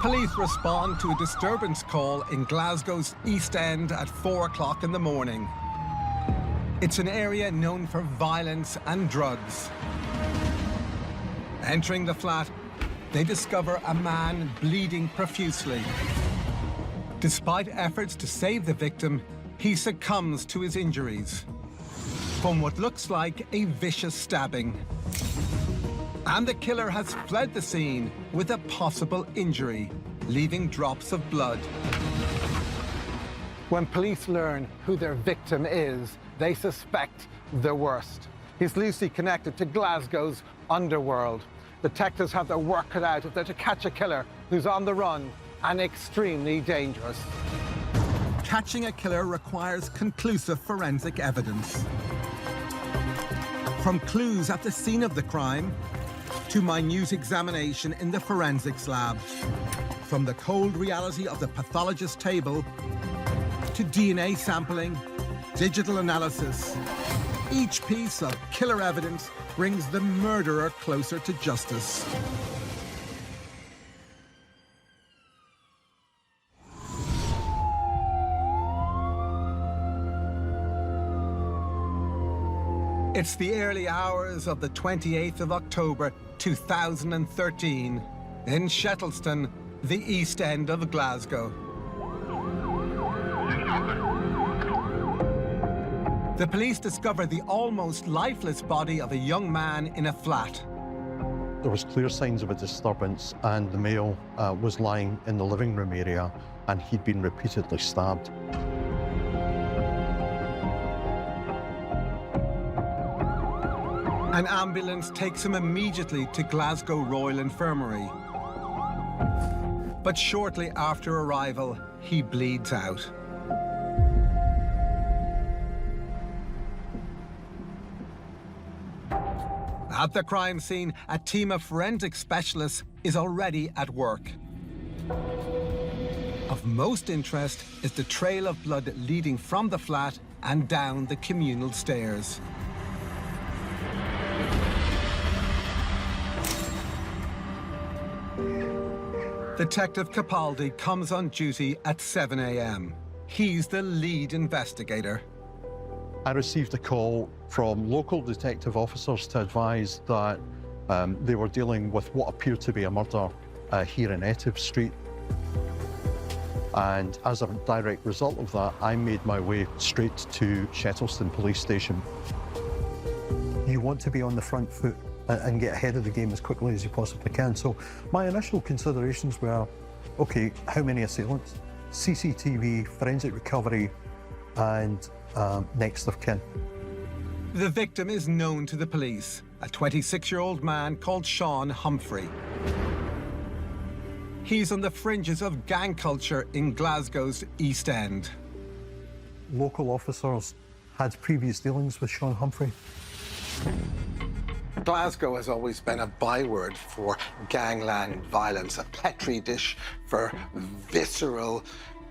Police respond to a disturbance call in Glasgow's East End at 4 o'clock in the morning. It's an area known for violence and drugs. Entering the flat, they discover a man bleeding profusely. Despite efforts to save the victim, he succumbs to his injuries from what looks like a vicious stabbing. And the killer has fled the scene with a possible injury, leaving drops of blood. When police learn who their victim is, they suspect the worst. He's loosely connected to Glasgow's underworld. Detectives have their work cut out if they're to catch a killer who's on the run and extremely dangerous. Catching a killer requires conclusive forensic evidence. From clues at the scene of the crime to minute examination in the forensics lab, from the cold reality of the pathologist's table to DNA sampling, digital analysis, each piece of killer evidence brings the murderer closer to justice. It's the early hours of the 28th of October, 2013, in Shettleston, the East End of Glasgow. The police discover the almost lifeless body of a young man in a flat. There was clear signs of a disturbance, and the male was lying in the living room area, and he'd been repeatedly stabbed. An ambulance takes him immediately to Glasgow Royal Infirmary. But shortly after arrival, he bleeds out. At the crime scene, a team of forensic specialists is already at work. Of most interest is the trail of blood leading from the flat and down the communal stairs. Detective Capaldi comes on duty at 7 a.m. He's the lead investigator. I received a call from local detective officers to advise that they were dealing with what appeared to be a murder here in Etive Street. And as a direct result of that, I made my way straight to Shettleston Police Station. You want to be on the front foot and get ahead of the game as quickly as you possibly can. So my initial considerations were, okay, how many assailants? CCTV, forensic recovery, and next of kin. The victim is known to the police, a 26-year-old man called Sean Humphrey. He's on the fringes of gang culture in Glasgow's East End. Local officers had previous dealings with Sean Humphrey. Glasgow has always been a byword for gangland violence, a petri dish for visceral,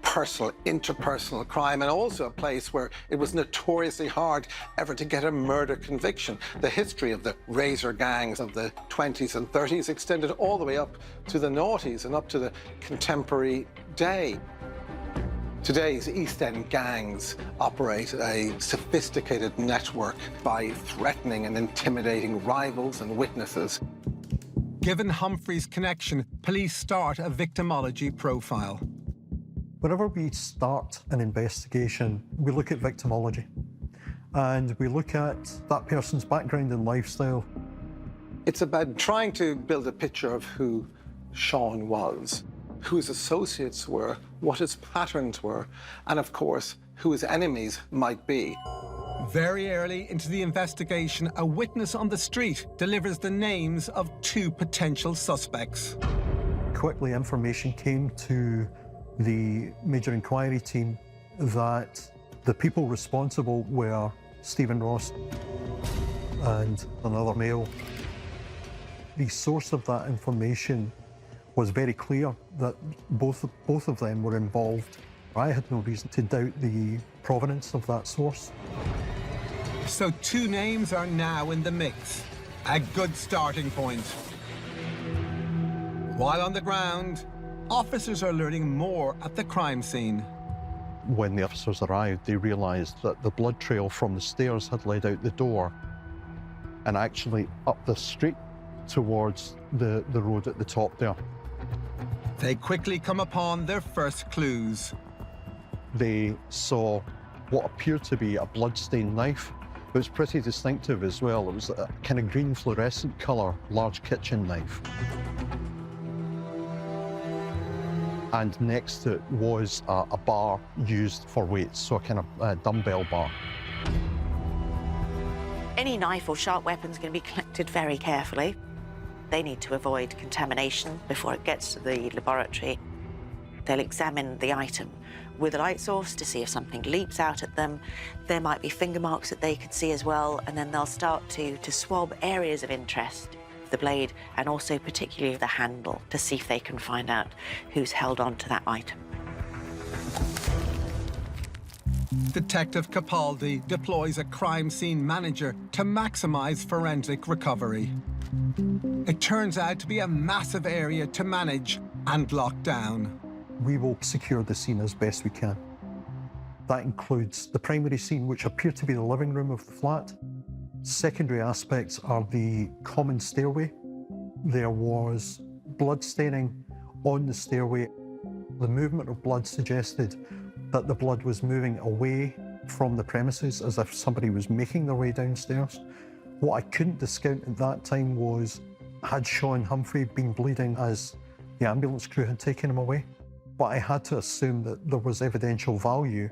personal, interpersonal crime, and also a place where it was notoriously hard ever to get a murder conviction. The history of the razor gangs of the 20s and 30s extended all the way up to the noughties and up to the contemporary day. Today's East End gangs operate a sophisticated network by threatening and intimidating rivals and witnesses. Given Humphrey's connection, police start a victimology profile. Whenever we start an investigation, we look at victimology. And we look at that person's background and lifestyle. It's about trying to build a picture of who Sean was, who his associates were, what his patterns were, and of course, who his enemies might be. Very early into the investigation, a witness on the street delivers the names of 2 potential suspects. Quickly, information came to the major inquiry team that the people responsible were Stephen Ross and another male. The source of that information was very clear that both of them were involved. I had no reason to doubt the provenance of that source. So 2 names are now in the mix. A good starting point. While on the ground, officers are learning more at the crime scene. When the officers arrived, they realised that the blood trail from the stairs had led out the door and actually up the street towards the road at the top there. They quickly come upon their first clues. They saw what appeared to be a blood-stained knife. It was pretty distinctive as well. It was a kind of green fluorescent colour, large kitchen knife. And next to it was a bar used for weights, so a kind of dumbbell bar. Any knife or sharp weapon is going to be collected very carefully. They need to avoid contamination before it gets to the laboratory. They'll examine the item with a light source to see if something leaps out at them. There might be finger marks that they could see as well, and then they'll start to swab areas of interest, the blade, and also particularly the handle, to see if they can find out who's held on to that item. Detective Capaldi deploys a crime scene manager to maximize forensic recovery. It turns out to be a massive area to manage and lock down. We will secure the scene as best we can. That includes the primary scene, which appeared to be the living room of the flat. Secondary aspects are the common stairway. There was blood staining on the stairway. The movement of blood suggested that the blood was moving away from the premises as if somebody was making their way downstairs. What I couldn't discount at that time was, had Sean Humphrey been bleeding as the ambulance crew had taken him away? But I had to assume that there was evidential value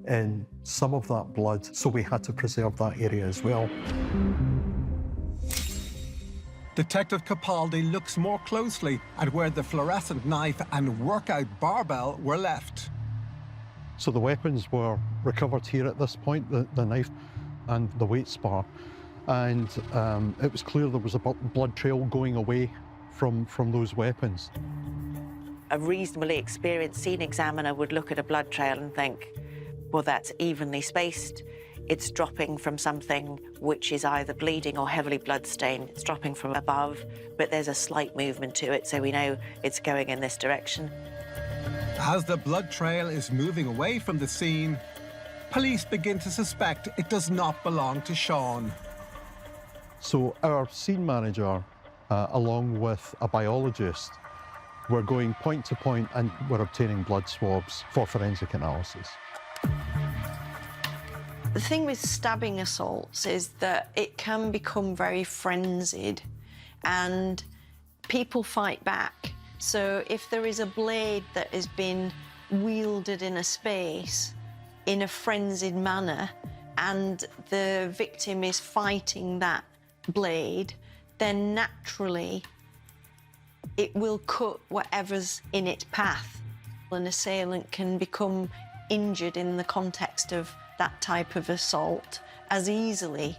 in some of that blood, so we had to preserve that area as well. Detective Capaldi looks more closely at where the fluorescent knife and workout barbell were left. So the weapons were recovered here at this point, the knife and the weights bar. And it was clear there was a blood trail going away from those weapons. A reasonably experienced scene examiner would look at a blood trail and think, well, that's evenly spaced. It's dropping from something which is either bleeding or heavily bloodstained. It's dropping from above, but there's a slight movement to it, so we know it's going in this direction. As the blood trail is moving away from the scene, police begin to suspect it does not belong to Sean. So our scene manager, along with a biologist, were going point to point and were obtaining blood swabs for forensic analysis. The thing with stabbing assaults is that it can become very frenzied and people fight back. So if there is a blade that has been wielded in a space in a frenzied manner and the victim is fighting that blade, then naturally it will cut whatever's in its path. An assailant can become injured in the context of that type of assault as easily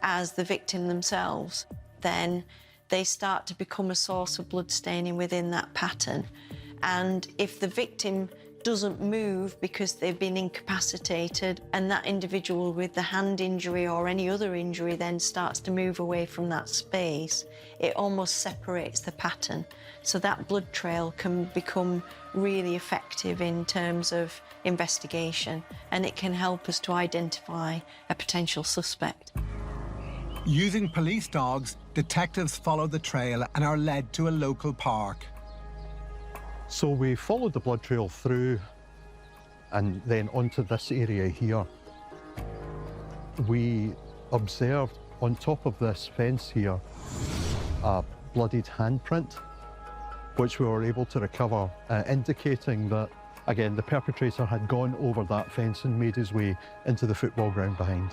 as the victim themselves. Then they start to become a source of blood staining within that pattern. And if the victim doesn't move because they've been incapacitated, and that individual with the hand injury or any other injury then starts to move away from that space, it almost separates the pattern. So that blood trail can become really effective in terms of investigation, and it can help us to identify a potential suspect. Using police dogs, detectives follow the trail and are led to a local park. So we followed the blood trail through and then onto this area here. We observed on top of this fence here a bloodied handprint, which we were able to recover, indicating that, again, the perpetrator had gone over that fence and made his way into the football ground behind.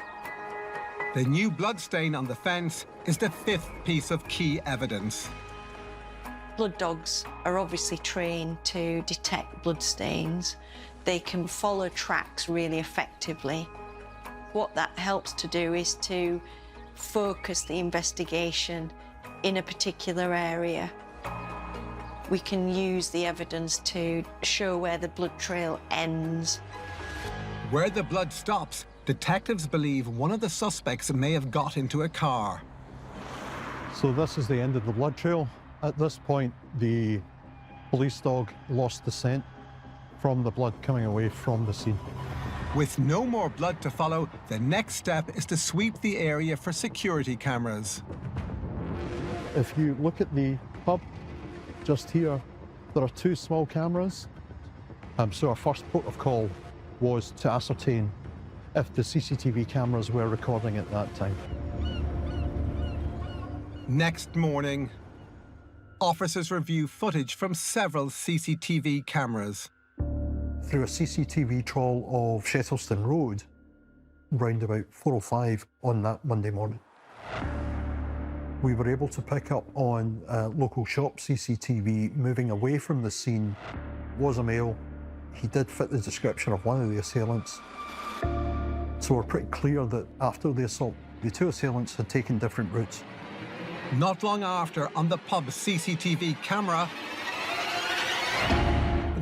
The new bloodstain on the fence is the fifth piece of key evidence. Blood dogs are obviously trained to detect blood stains. They can follow tracks really effectively. What that helps to do is to focus the investigation in a particular area. We can use the evidence to show where the blood trail ends. Where the blood stops, detectives believe one of the suspects may have got into a car. So this is the end of the blood trail. At this point, the police dog lost the scent from the blood coming away from the scene. With no more blood to follow, the next step is to sweep the area for security cameras. If you look at the hub just here, there are 2 small cameras. So our first port of call was to ascertain if the CCTV cameras were recording at that time. Next morning, officers review footage from several CCTV cameras. Through a CCTV trawl of Shettleston Road, round about 4:05 on that Monday morning, we were able to pick up on local shop CCTV moving away from the scene. Was a male. He did fit the description of one of the assailants. So we're pretty clear that after the assault, the 2 assailants had taken different routes. Not long after, on the pub's CCTV camera,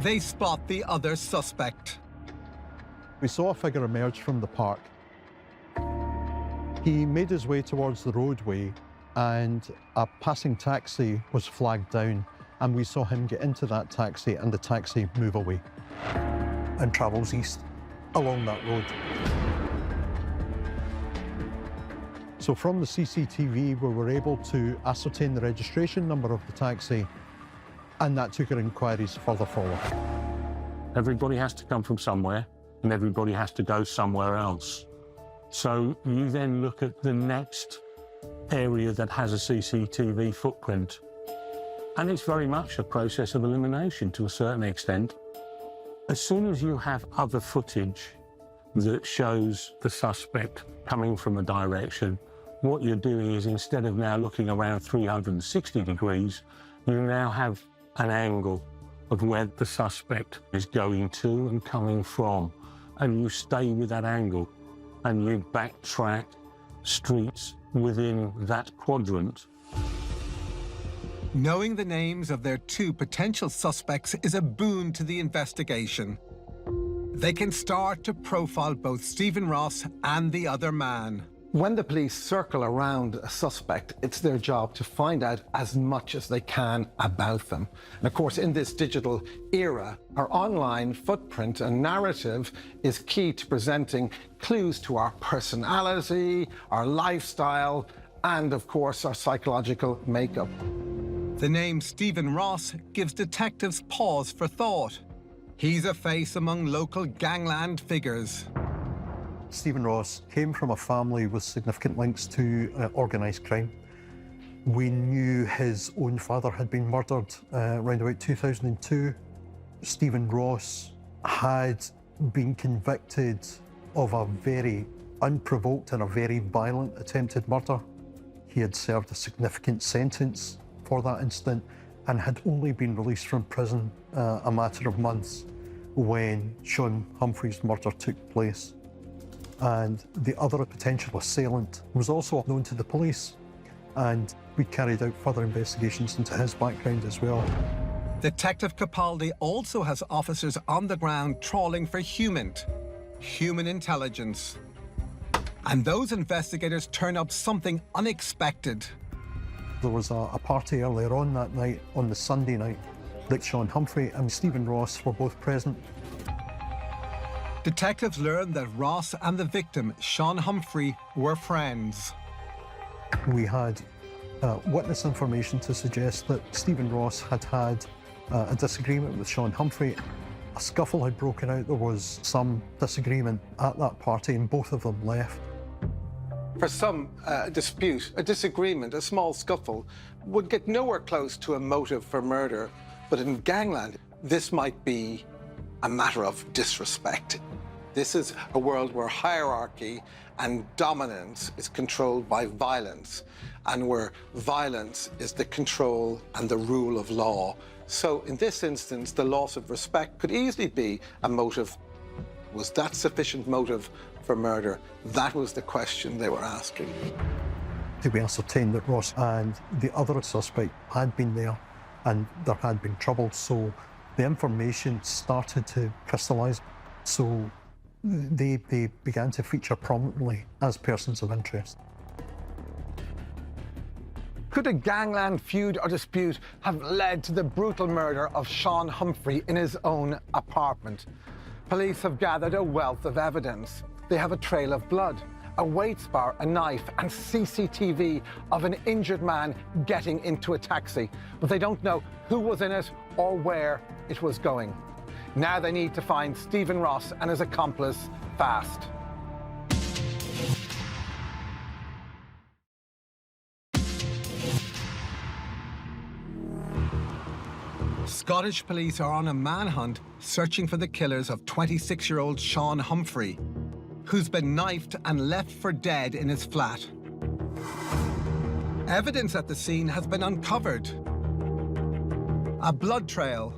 they spot the other suspect. We saw a figure emerge from the park. He made his way towards the roadway and a passing taxi was flagged down, and we saw him get into that taxi and the taxi move away. And travels east along that road. So from the CCTV, we were able to ascertain the registration number of the taxi, and that took our inquiries further forward. Everybody has to come from somewhere, and everybody has to go somewhere else. So you then look at the next area that has a CCTV footprint. And it's very much a process of elimination to a certain extent. As soon as you have other footage that shows the suspect coming from a direction, what you're doing is, instead of now looking around 360 degrees, you now have an angle of where the suspect is going to and coming from. And you stay with that angle and you backtrack streets within that quadrant. Knowing the names of their 2 potential suspects is a boon to the investigation. They can start to profile both Stephen Ross and the other man. When the police circle around a suspect, it's their job to find out as much as they can about them. And of course, in this digital era, our online footprint and narrative is key to presenting clues to our personality, our lifestyle, and of course, our psychological makeup. The name Stephen Ross gives detectives pause for thought. He's a face among local gangland figures. Stephen Ross came from a family with significant links to organised crime. We knew his own father had been murdered around about 2002. Stephen Ross had been convicted of a very unprovoked and a very violent attempted murder. He had served a significant sentence for that incident and had only been released from prison a matter of months when Sean Humphrey's murder took place. And the other potential assailant was also known to the police, and we carried out further investigations into his background as well. Detective Capaldi also has officers on the ground trawling for human intelligence. And those investigators turn up something unexpected. There was a party earlier on that night, on the Sunday night, that Sean Humphrey and Stephen Ross were both present. Detectives learned that Ross and the victim, Sean Humphrey, were friends. We had witness information to suggest that Stephen Ross had had a disagreement with Sean Humphrey. A scuffle had broken out. There was some disagreement at that party, and both of them left. For some dispute, a disagreement, a small scuffle, would get nowhere close to a motive for murder. But in gangland, this might be a matter of disrespect. This is a world where hierarchy and dominance is controlled by violence, and where violence is the control and the rule of law. So in this instance, the loss of respect could easily be a motive. Was that sufficient motive for murder? That was the question they were asking. We ascertained that Ross and the other suspect had been there, and there had been trouble, so the information started to crystallise. So they began to feature prominently as persons of interest. Could a gangland feud or dispute have led to the brutal murder of Sean Humphrey in his own apartment? Police have gathered a wealth of evidence. They have a trail of blood, a weights bar, a knife, and CCTV of an injured man getting into a taxi. But they don't know who was in it or where it was going. Now they need to find Stephen Ross and his accomplice fast. Scottish police are on a manhunt searching for the killers of 26-year-old Sean Humphrey, who's been knifed and left for dead in his flat. Evidence at the scene has been uncovered. A blood trail,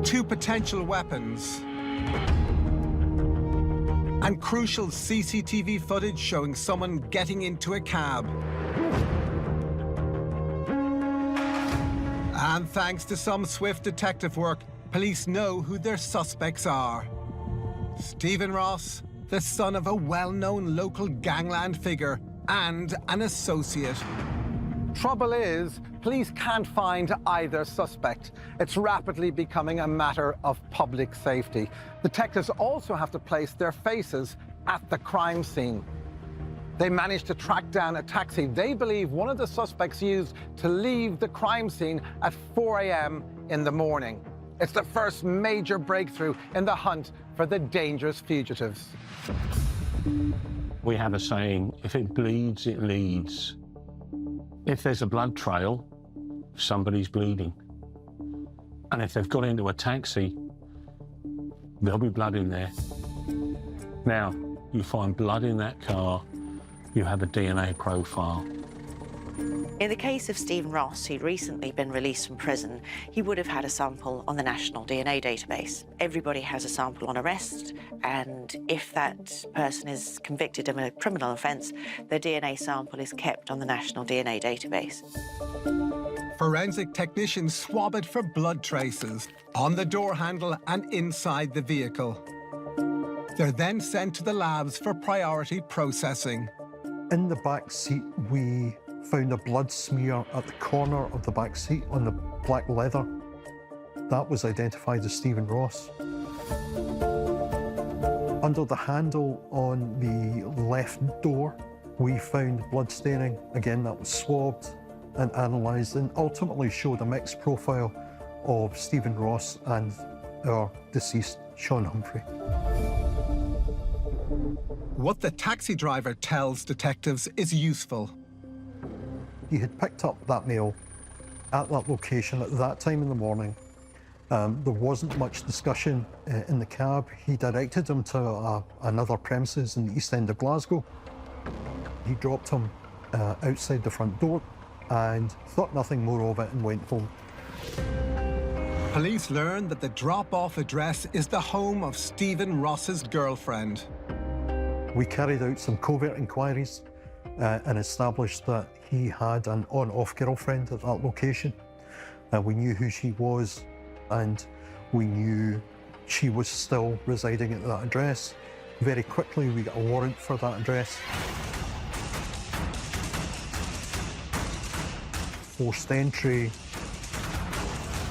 2 potential weapons, and crucial CCTV footage showing someone getting into a cab. And thanks to some swift detective work, police know who their suspects are. Stephen Ross, the son of a well-known local gangland figure and an associate. Trouble is, police can't find either suspect. It's rapidly becoming a matter of public safety. Detectives also have to place their faces at the crime scene. They managed to track down a taxi they believe one of the suspects used to leave the crime scene at 4 a.m. in the morning. It's the first major breakthrough in the hunt for the dangerous fugitives. We have a saying, if it bleeds, it leads. If there's a blood trail, somebody's bleeding. And if they've got into a taxi, there'll be blood in there. Now, you find blood in that car, you have a DNA profile. In the case of Stephen Ross, who'd recently been released from prison, he would have had a sample on the National DNA Database. Everybody has a sample on arrest, and if that person is convicted of a criminal offence, their DNA sample is kept on the National DNA Database. Forensic technicians swab it for blood traces on the door handle and inside the vehicle. They're then sent to the labs for priority processing. In the back seat, we found a blood smear at the corner of the back seat on the black leather. That was identified as Stephen Ross. Under the handle on the left door, we found blood staining. Again, that was swabbed and analysed and ultimately showed a mixed profile of Stephen Ross and our deceased Sean Humphrey. What the taxi driver tells detectives is useful. He had picked up that male at that location at that time in the morning. There wasn't much discussion in the cab. He directed him to another premises in the east end of Glasgow. He dropped him outside the front door and thought nothing more of it and went home. Police learned that the drop-off address is the home of Stephen Ross's girlfriend. We carried out some covert inquiries and established that he had an on-off girlfriend at that location. We knew who she was, and we knew she was still residing at that address. Very quickly, we got a warrant for that address. Forced entry.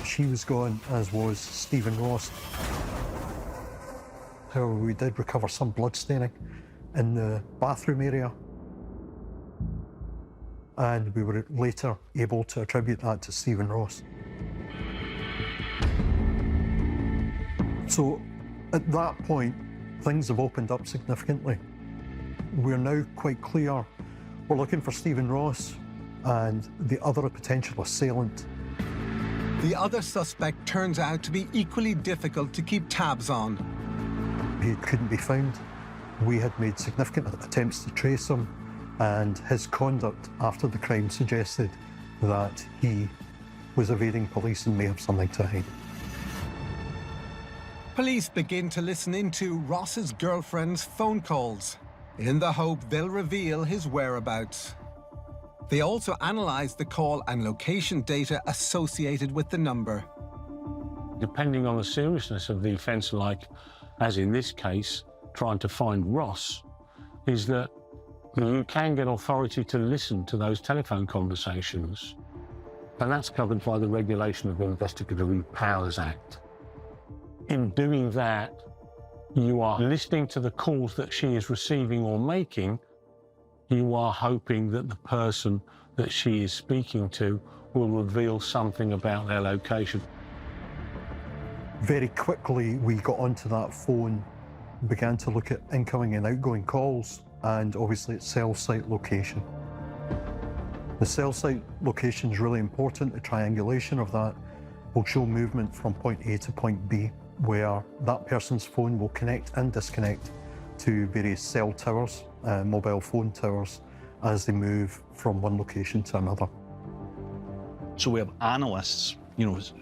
She was gone, as was Stephen Ross. However, we did recover some blood staining in the bathroom area, and we were later able to attribute that to Stephen Ross. So at that point, things have opened up significantly. We're now quite clear. We're looking for Stephen Ross and the other potential assailant. The other suspect turns out to be equally difficult to keep tabs on. He couldn't be found. We had made significant attempts to trace him, and his conduct after the crime suggested that he was evading police and may have something to hide. Police begin to listen into Ross's girlfriend's phone calls in the hope they'll reveal his whereabouts. They also analyse the call and location data associated with the number. Depending on the seriousness of the offence, like as in this case, trying to find Ross, is that You can get authority to listen to those telephone conversations, and that's covered by the Regulation of Investigatory Powers Act. In doing that, you are listening to the calls that she is receiving or making. You are hoping that the person that she is speaking to will reveal something about their location. Very quickly, we got onto that phone, began to look at incoming and outgoing calls, and obviously its cell site location. The cell site location is really important. The triangulation of that will show movement from point A to point B, where that person's phone will connect and disconnect to various cell towers, mobile phone towers, as they move from one location to another. So we have analysts,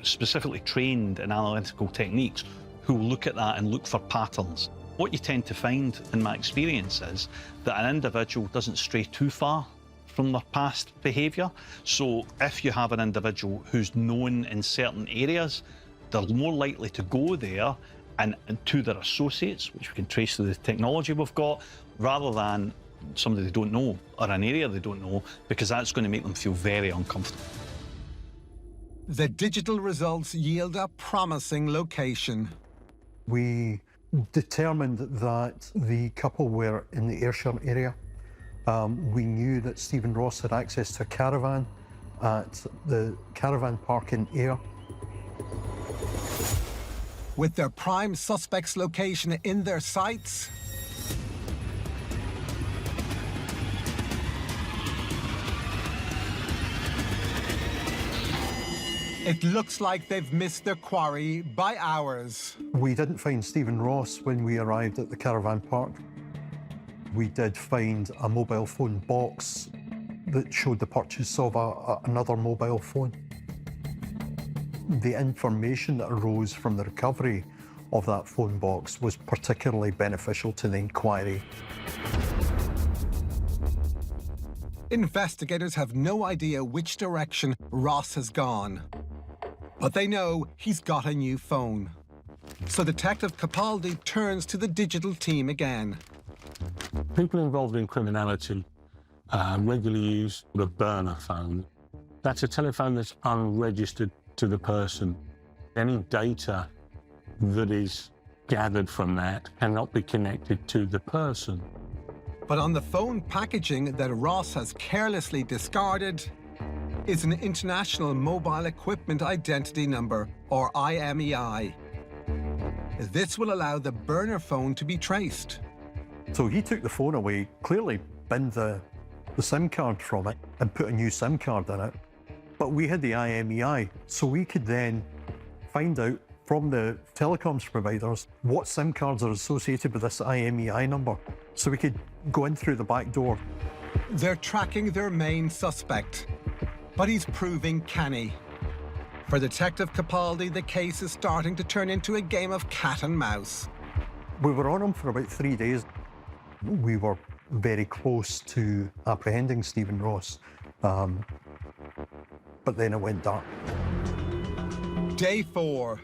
specifically trained in analytical techniques, who will look at that and look for patterns. What you tend to find, in my experience, is that an individual doesn't stray too far from their past behaviour. So if you have an individual who's known in certain areas, they're more likely to go there and to their associates, which we can trace through the technology we've got, rather than somebody they don't know or an area they don't know, because that's going to make them feel very uncomfortable. The digital results yield a promising location. We determined that the couple were in the Ayrshire area. We knew that Stephen Ross had access to a caravan at the caravan park in Ayr. With their prime suspect's location in their sights, it looks like they've missed their quarry by hours. We didn't find Stephen Ross when we arrived at the caravan park. We did find a mobile phone box that showed the purchase of another mobile phone. The information that arose from the recovery of that phone box was particularly beneficial to the inquiry. Investigators have no idea which direction Ross has gone, but they know he's got a new phone. So Detective Capaldi turns to the digital team again. People involved in criminality regularly use the burner phone. That's a telephone that's unregistered to the person. Any data that is gathered from that cannot be connected to the person. But on the phone packaging that Ross has carelessly discarded is an International Mobile Equipment Identity Number, or IMEI. This will allow the burner phone to be traced. So he took the phone away, clearly binned the SIM card from it and put a new SIM card in it. But we had the IMEI, so we could then find out from the telecoms providers what SIM cards are associated with this IMEI number. So we could go in through the back door. They're tracking their main suspect, but he's proving canny. For Detective Capaldi, the case is starting to turn into a game of cat and mouse. We were on him for about 3 days. We were very close to apprehending Stephen Ross, but then it went dark. Day 4.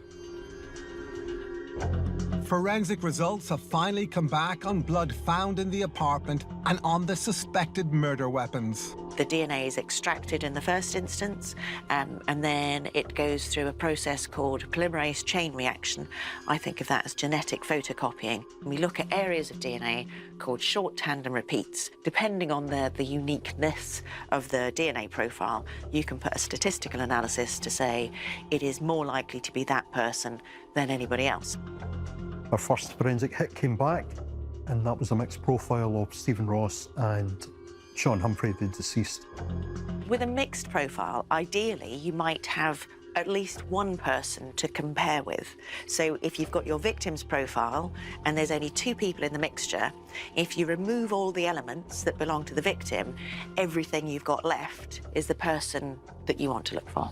Forensic results have finally come back on blood found in the apartment and on the suspected murder weapons. The DNA is extracted in the first instance, and then it goes through a process called polymerase chain reaction. I think of that as genetic photocopying. We look at areas of DNA called short tandem repeats. Depending on the uniqueness of the DNA profile, you can put a statistical analysis to say it is more likely to be that person than anybody else. Our first forensic hit came back, and that was a mixed profile of Stephen Ross and Sean Humphrey, the deceased. With a mixed profile, ideally, you might have at least one person to compare with. So if you've got your victim's profile and there's only 2 people in the mixture, if you remove all the elements that belong to the victim, everything you've got left is the person that you want to look for.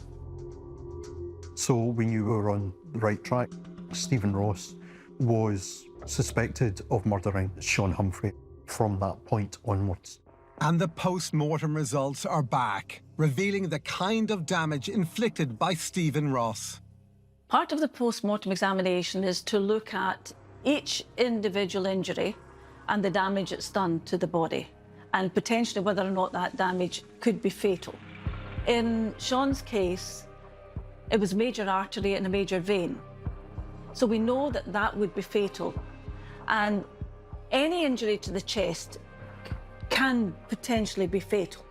So we knew we were on the right track. Stephen Ross was suspected of murdering Sean Humphrey from that point onwards. And the post-mortem results are back, revealing the kind of damage inflicted by Stephen Ross. Part of the post-mortem examination is to look at each individual injury and the damage it's done to the body. and potentially whether or not that damage could be fatal. In Sean's case, it was major artery and a major vein. So we know that that would be fatal. And any injury to the chest can potentially be fatal.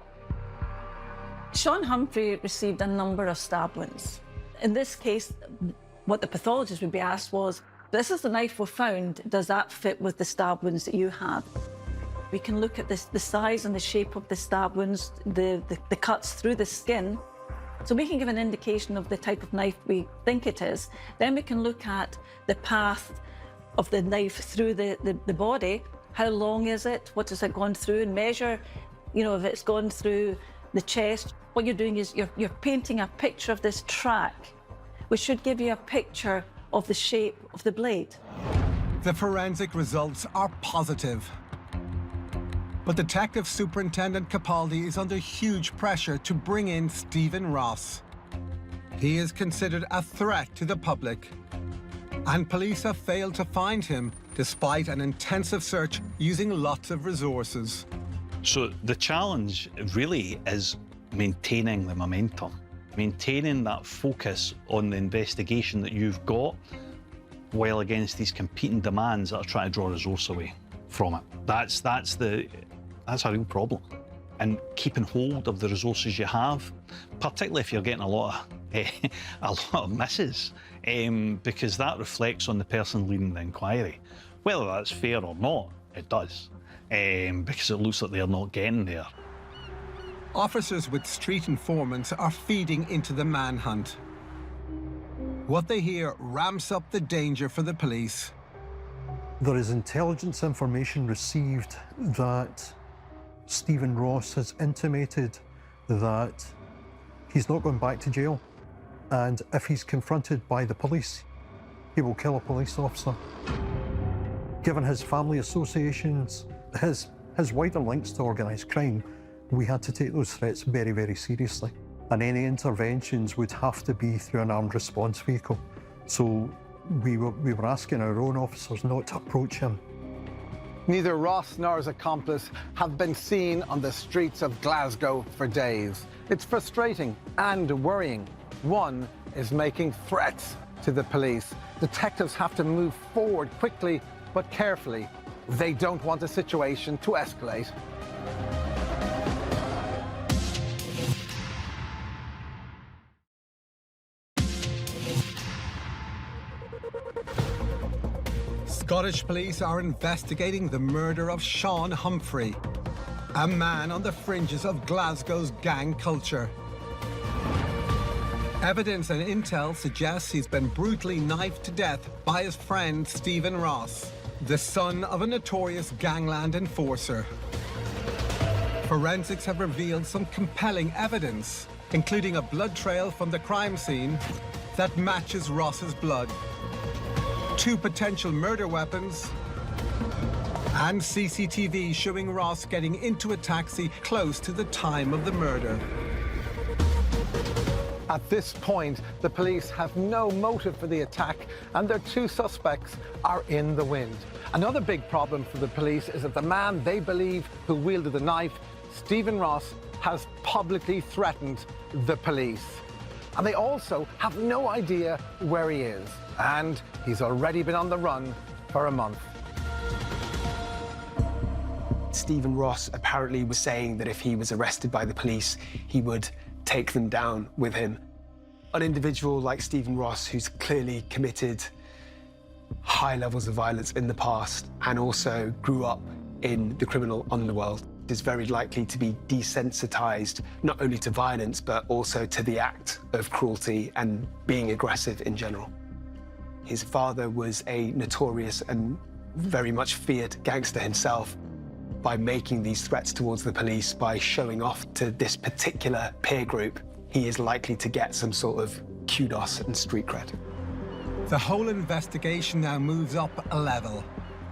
Sean Humphrey received a number of stab wounds. In this case, what the pathologist would be asked was, this is the knife we found, does that fit with the stab wounds that you have? We can look at the size and the shape of the stab wounds, the cuts through the skin, so we can give an indication of the type of knife we think it is. Then we can look at the path of the knife through the body. How long is it? What has it gone through? And measure, if it's gone through the chest. What you're doing is you're painting a picture of this track, which should give you a picture of the shape of the blade. The forensic results are positive. But Detective Superintendent Capaldi is under huge pressure to bring in Stephen Ross. He is considered a threat to the public, and police have failed to find him despite an intensive search using lots of resources. So the challenge really is maintaining the momentum, maintaining that focus on the investigation that you've got, while against these competing demands that are trying to draw resource away from it. That's a real problem. And keeping hold of the resources you have, particularly if you're getting a lot of misses, because that reflects on the person leading the inquiry. Whether that's fair or not, it does, because it looks like they're not getting there. Officers with street informants are feeding into the manhunt. What they hear ramps up the danger for the police. There is intelligence information received that Stephen Ross has intimated that he's not going back to jail, and if he's confronted by the police, he will kill a police officer. Given his family associations, his wider links to organised crime, we had to take those threats very, very seriously. And any interventions would have to be through an armed response vehicle. So we were asking our own officers not to approach him. Neither Ross nor his accomplice have been seen on the streets of Glasgow for days. It's frustrating and worrying. One is making threats to the police. Detectives have to move forward quickly but carefully. They don't want the situation to escalate. Scottish police are investigating the murder of Sean Humphrey, a man on the fringes of Glasgow's gang culture. Evidence and intel suggests he's been brutally knifed to death by his friend Stephen Ross, the son of a notorious gangland enforcer. Forensics have revealed some compelling evidence, including a blood trail from the crime scene that matches Ross's blood, 2 potential murder weapons, and CCTV showing Ross getting into a taxi close to the time of the murder. At this point, the police have no motive for the attack, and their 2 suspects are in the wind. Another big problem for the police is that the man they believe who wielded the knife, Stephen Ross, has publicly threatened the police. And they also have no idea where he is. And he's already been on the run for a month. Stephen Ross apparently was saying that if he was arrested by the police, he would take them down with him. An individual like Stephen Ross, who's clearly committed high levels of violence in the past and also grew up in the criminal underworld, is very likely to be desensitized not only to violence but also to the act of cruelty and being aggressive in general. His father was a notorious and very much feared gangster himself. By making these threats towards the police, by showing off to this particular peer group, he is likely to get some sort of kudos and street cred. The whole investigation now moves up a level.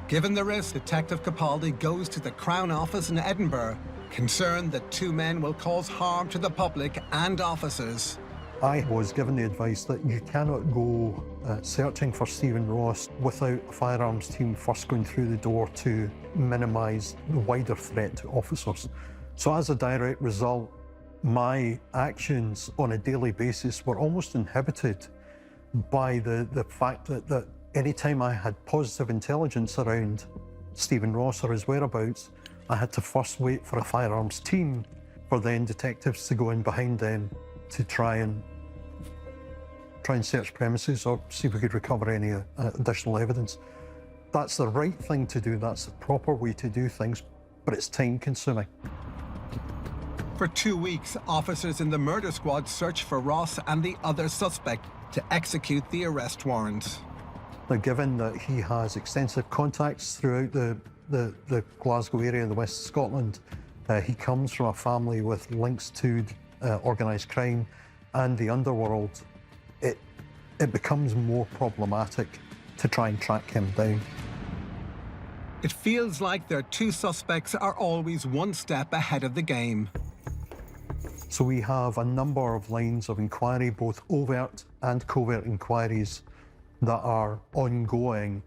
Given the risk, Detective Capaldi goes to the Crown Office in Edinburgh, concerned that 2 men will cause harm to the public and officers. I was given the advice that you cannot go searching for Stephen Ross without a firearms team first going through the door to minimise the wider threat to officers. So as a direct result, my actions on a daily basis were almost inhibited by the fact that any time I had positive intelligence around Stephen Ross or his whereabouts, I had to first wait for a firearms team for then detectives to go in behind them to try and search premises or see if we could recover any additional evidence. That's the right thing to do, that's the proper way to do things, but it's time consuming. For 2 weeks, officers in the murder squad searched for Ross and the other suspect to execute the arrest warrant. Now, given that he has extensive contacts throughout the Glasgow area in the west of Scotland, he comes from a family with links to organised crime and the underworld, it becomes more problematic to try and track him down. It feels like their two suspects are always one step ahead of the game. So we have a number of lines of inquiry, both overt and covert inquiries, that are ongoing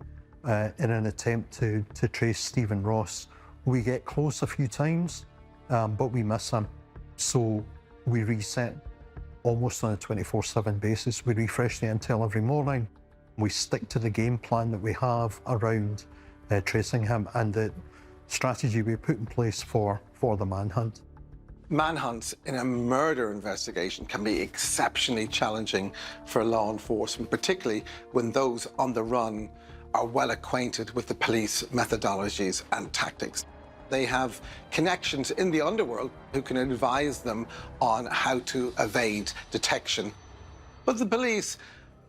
in an attempt to trace Stephen Ross. We get close a few times, but we miss him. So we reset almost on a 24/7 basis. We refresh the intel every morning. We stick to the game plan that we have around tracing him and the strategy we put in place for the manhunt. Manhunts in a murder investigation can be exceptionally challenging for law enforcement, particularly when those on the run are well acquainted with the police methodologies and tactics. They have connections in the underworld who can advise them on how to evade detection. But the police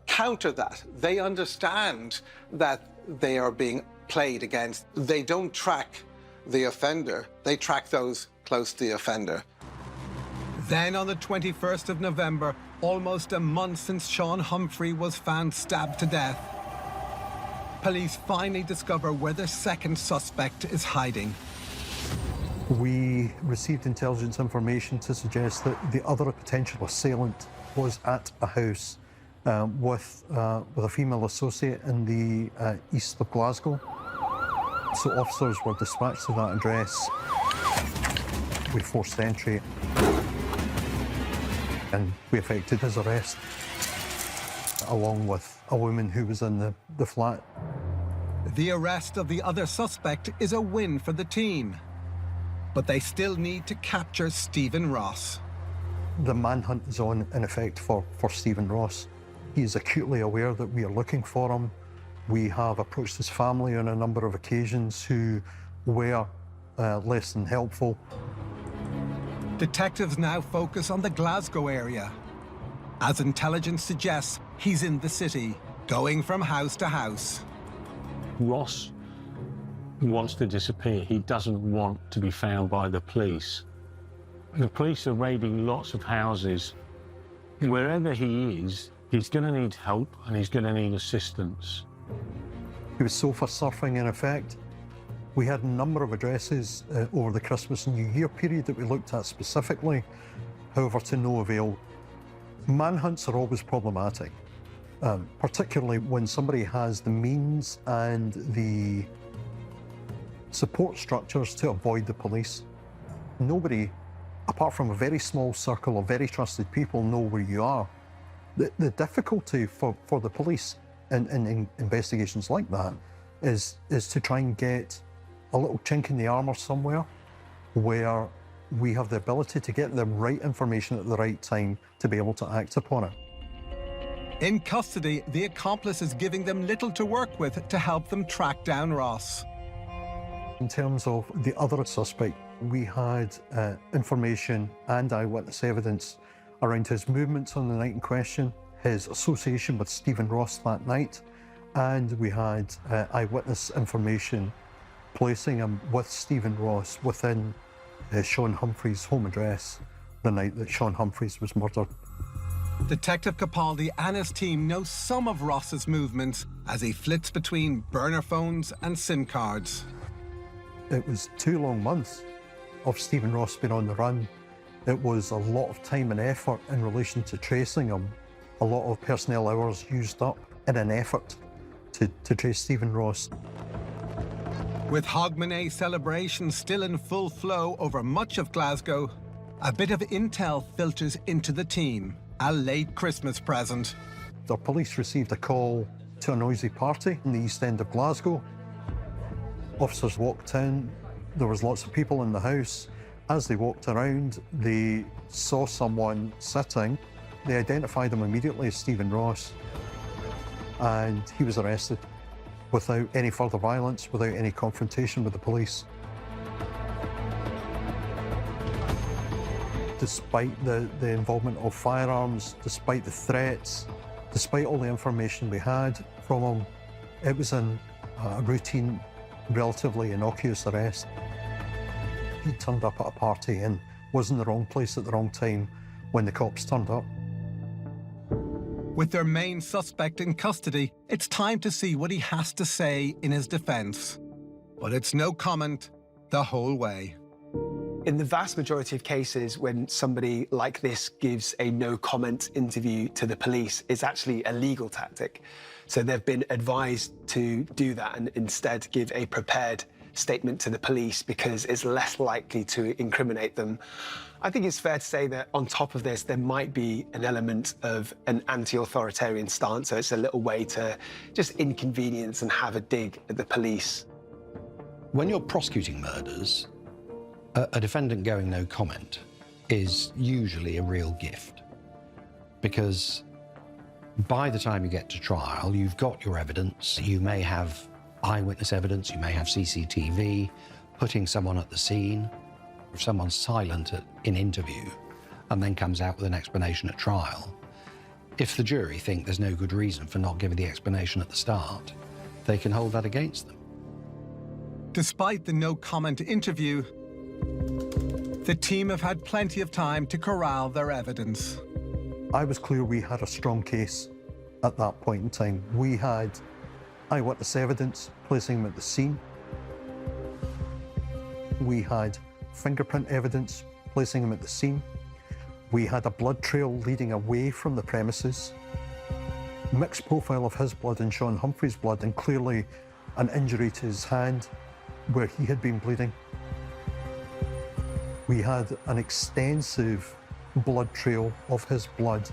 counter that. They understand that they are being played against. They don't track the offender, they track those close to the offender. Then on the 21st of November, almost a month since Sean Humphrey was found stabbed to death, police finally discover where the second suspect is hiding. We received intelligence information to suggest that the other potential assailant was at a house with a female associate in the east of Glasgow. So officers were dispatched to that address. We forced entry and we effected his arrest, along with a woman who was in the flat. The arrest of the other suspect is a win for the team, but they still need to capture Stephen Ross. The manhunt is on, in effect, for Stephen Ross. He is acutely aware that we are looking for him. We have approached his family on a number of occasions who were less than helpful. Detectives now focus on the Glasgow area. As intelligence suggests, he's in the city, going from house to house. Ross wants to disappear. He doesn't want to be found by the police. The police are raiding lots of houses. Wherever he is, he's going to need help and he's going to need assistance. He was sofa surfing, in effect. We had a number of addresses over the Christmas and New Year period that we looked at specifically, however, to no avail. Manhunts are always problematic, particularly when somebody has the means and the support structures to avoid the police. Nobody, apart from a very small circle of very trusted people, know where you are. The difficulty for the police in investigations like that is to try and get a little chink in the armour somewhere where we have the ability to get the right information at the right time to be able to act upon it. In custody, the accomplice is giving them little to work with to help them track down Ross. In terms of the other suspect, we had information and eyewitness evidence around his movements on the night in question, his association with Stephen Ross that night, and we had eyewitness information placing him with Stephen Ross within Sean Humphrey's home address the night that Sean Humphreys was murdered. Detective Capaldi and his team know some of Ross's movements as he flits between burner phones and SIM cards. It was 2 long months of Stephen Ross being on the run. It was a lot of time and effort in relation to tracing him, a lot of personnel hours used up in an effort to trace Stephen Ross. With Hogmanay celebrations still in full flow over much of Glasgow, a bit of intel filters into the team, a late Christmas present. The police received a call to a noisy party in the east end of Glasgow. Officers walked in, there was lots of people in the house. As they walked around, they saw someone sitting. They identified him immediately as Stephen Ross, and he was arrested without any further violence, without any confrontation with the police. Despite the involvement of firearms, despite the threats, despite all the information we had from him, it was a routine, relatively innocuous arrest. He turned up at a party and was in the wrong place at the wrong time when the cops turned up. With their main suspect in custody, it's time to see what he has to say in his defence. But it's no comment the whole way. In the vast majority of cases, when somebody like this gives a no-comment interview to the police, it's actually a legal tactic. So they've been advised to do that and instead give a prepared statement to the police because it's less likely to incriminate them. I think it's fair to say that on top of this, there might be an element of an anti-authoritarian stance, so it's a little way to just inconvenience and have a dig at the police. When you're prosecuting murders, a defendant going no comment is usually a real gift, because by the time you get to trial, you've got your evidence. You may have eyewitness evidence, you may have CCTV, putting someone at the scene. If someone's silent in interview and then comes out with an explanation at trial, if the jury think there's no good reason for not giving the explanation at the start, they can hold that against them. Despite the no-comment interview, the team have had plenty of time to corral their evidence. I was clear we had a strong case at that point in time. We had eyewitness evidence placing him at the scene. We had fingerprint evidence placing him at the scene. We had a blood trail leading away from the premises. Mixed profile of his blood and Sean Humphrey's blood, and clearly an injury to his hand where he had been bleeding. We had an extensive blood trail of his blood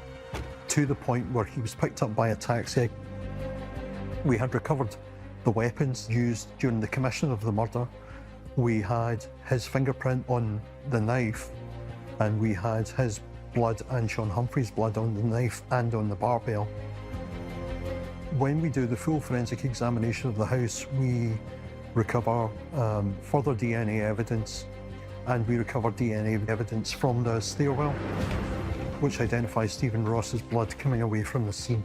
to the point where he was picked up by a taxi. We had recovered the weapons used during the commission of the murder. We had his fingerprint on the knife, and we had his blood and Sean Humphrey's blood on the knife and on the barbell. When we do the full forensic examination of the house, we recover further DNA evidence, and we recover DNA evidence from the stairwell, which identifies Stephen Ross's blood coming away from the scene.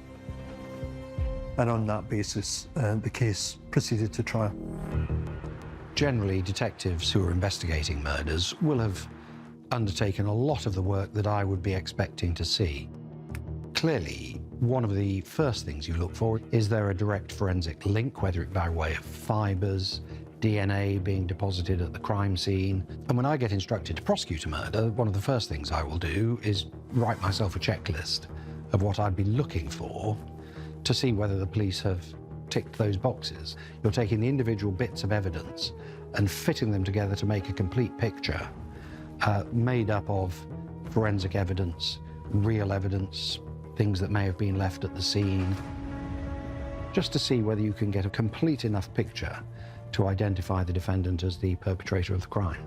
And on that basis, the case proceeded to trial. Generally, detectives who are investigating murders will have undertaken a lot of the work that I would be expecting to see. Clearly, one of the first things you look for is there a direct forensic link, whether it by way of fibres, DNA being deposited at the crime scene. And when I get instructed to prosecute a murder, one of the first things I will do is write myself a checklist of what I'd be looking for to see whether the police have ticked those boxes. You're taking the individual bits of evidence and fitting them together to make a complete picture made up of forensic evidence, real evidence, things that may have been left at the scene, just to see whether you can get a complete enough picture to identify the defendant as the perpetrator of the crime.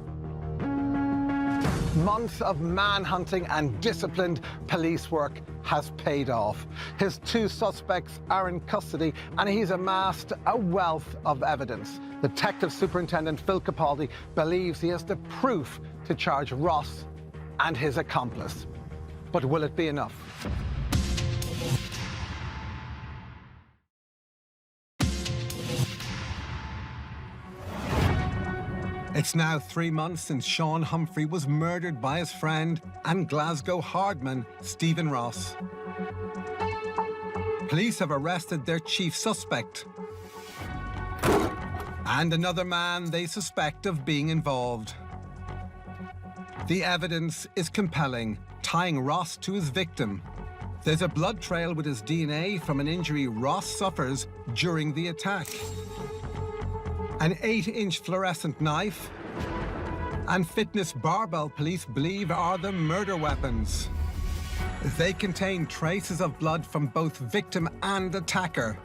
Months of manhunting and disciplined police work has paid off. His two suspects are in custody, and he's amassed a wealth of evidence. Detective Superintendent Phil Capaldi believes he has the proof to charge Ross and his accomplice. But will it be enough? It's now 3 months since Sean Humphrey was murdered by his friend and Glasgow hardman, Stephen Ross. Police have arrested their chief suspect and another man they suspect of being involved. The evidence is compelling, tying Ross to his victim. There's a blood trail with his DNA from an injury Ross suffers during the attack. An 8-inch fluorescent knife and fitness barbell police believe are the murder weapons. They contain traces of blood from both victim and attacker.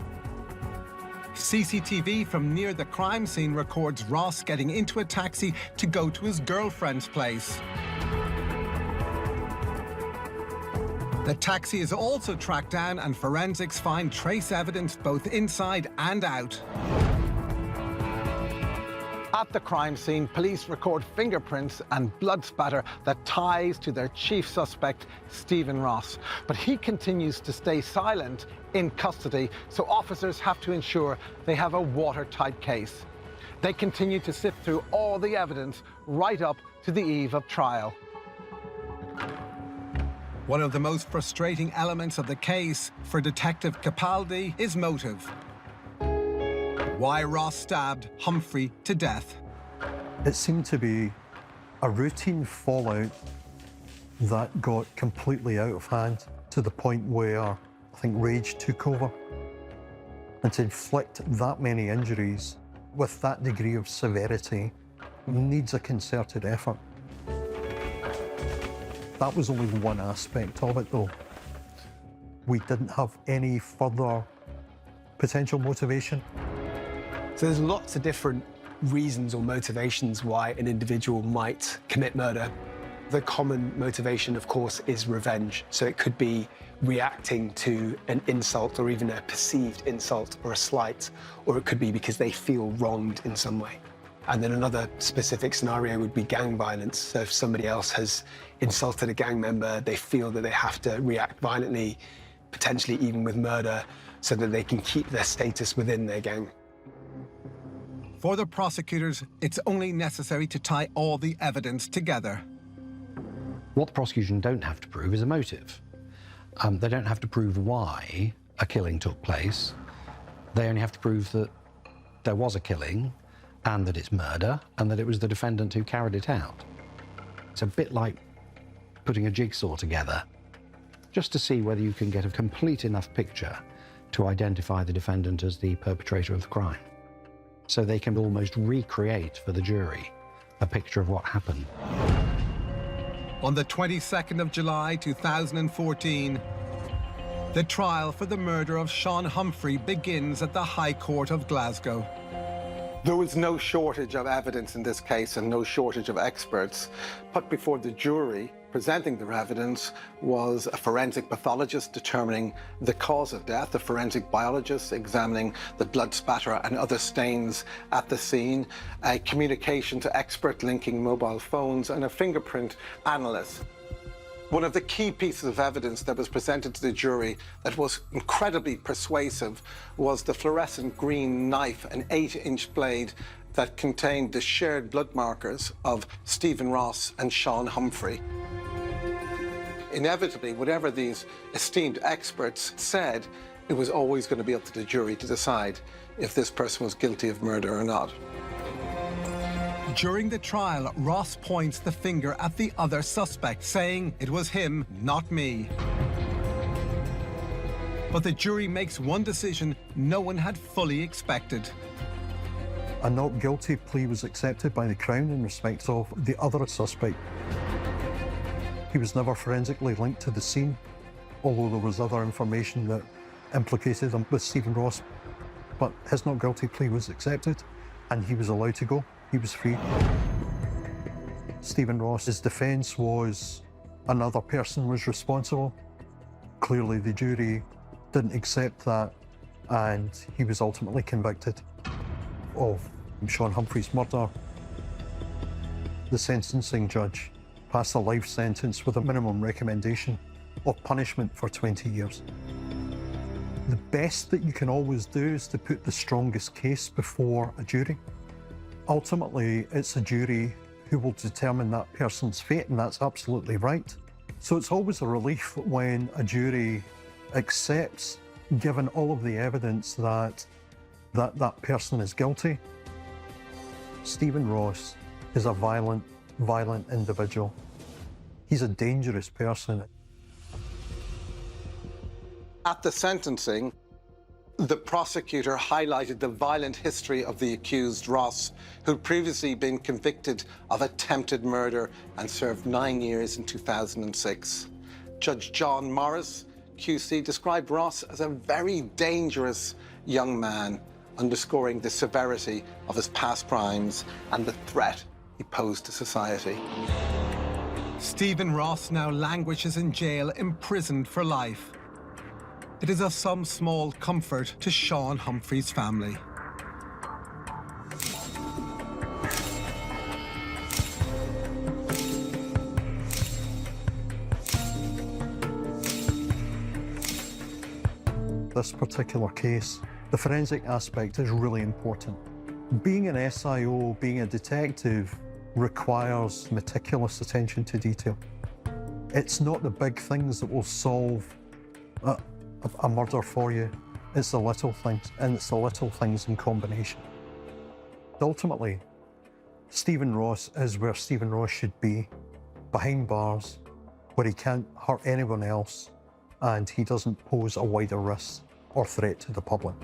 CCTV from near the crime scene records Ross getting into a taxi to go to his girlfriend's place. The taxi is also tracked down and forensics find trace evidence both inside and out. At the crime scene, police record fingerprints and blood spatter that ties to their chief suspect, Stephen Ross. But he continues to stay silent in custody, so officers have to ensure they have a watertight case. They continue to sift through all the evidence right up to the eve of trial. One of the most frustrating elements of the case for Detective Capaldi is motive. Why Ross stabbed Humphrey to death. It seemed to be a routine fallout that got completely out of hand to the point where I think rage took over. And to inflict that many injuries with that degree of severity needs a concerted effort. That was only one aspect of it, though. We didn't have any further potential motivation. So there's lots of different reasons or motivations why an individual might commit murder. The common motivation, of course, is revenge. So it could be reacting to an insult or even a perceived insult or a slight, or it could be because they feel wronged in some way. And then another specific scenario would be gang violence. So if somebody else has insulted a gang member, they feel that they have to react violently, potentially even with murder, so that they can keep their status within their gang. For the prosecutors, it's only necessary to tie all the evidence together. What the prosecution don't have to prove is a motive. They don't have to prove why a killing took place. They only have to prove that there was a killing and that it's murder and that it was the defendant who carried it out. It's a bit like putting a jigsaw together just to see whether you can get a complete enough picture to identify the defendant as the perpetrator of the crime. So they can almost recreate for the jury a picture of what happened. On the 22nd of July 2014, the trial for the murder of Sean Humphrey begins at the High Court of Glasgow. There was no shortage of evidence in this case and no shortage of experts. Put before the jury, presenting their evidence, was a forensic pathologist determining the cause of death, a forensic biologist examining the blood spatter and other stains at the scene, a communications expert linking mobile phones, and a fingerprint analyst. One of the key pieces of evidence that was presented to the jury that was incredibly persuasive was the fluorescent green knife, an 8-inch blade that contained the shared blood markers of Stephen Ross and Sean Humphrey. Inevitably, whatever these esteemed experts said, it was always going to be up to the jury to decide if this person was guilty of murder or not. During the trial, Ross points the finger at the other suspect, saying, "It was him, not me." But the jury makes one decision no one had fully expected. A not guilty plea was accepted by the Crown in respect of the other suspect. He was never forensically linked to the scene, although there was other information that implicated him with Stephen Ross. But his not guilty plea was accepted, and he was allowed to go. He was free. Stephen Ross's defence was another person was responsible. Clearly, the jury didn't accept that, and he was ultimately convicted of Sean Humphrey's murder. The sentencing judge passed a life sentence with a minimum recommendation of punishment for 20 years. The best that you can always do is to put the strongest case before a jury. Ultimately, it's a jury who will determine that person's fate, and that's absolutely right. So it's always a relief when a jury accepts, given all of the evidence, that person is guilty. Stephen Ross is a violent individual. He's a dangerous person. At the sentencing, the prosecutor highlighted the violent history of the accused Ross, who'd previously been convicted of attempted murder and served 9 years in 2006. Judge John Morris, QC, described Ross as a very dangerous young man, underscoring the severity of his past crimes and the threat he posed to society. Stephen Ross now languishes in jail, imprisoned for life. It is of some small comfort to Sean Humphrey's family. This particular case, the forensic aspect is really important. Being an SIO, being a detective, requires meticulous attention to detail. It's not the big things that will solve a murder for you. It's the little things, and it's the little things in combination. Ultimately, Stephen Ross is where Stephen Ross should be, behind bars, where he can't hurt anyone else, and he doesn't pose a wider risk or threat to the public.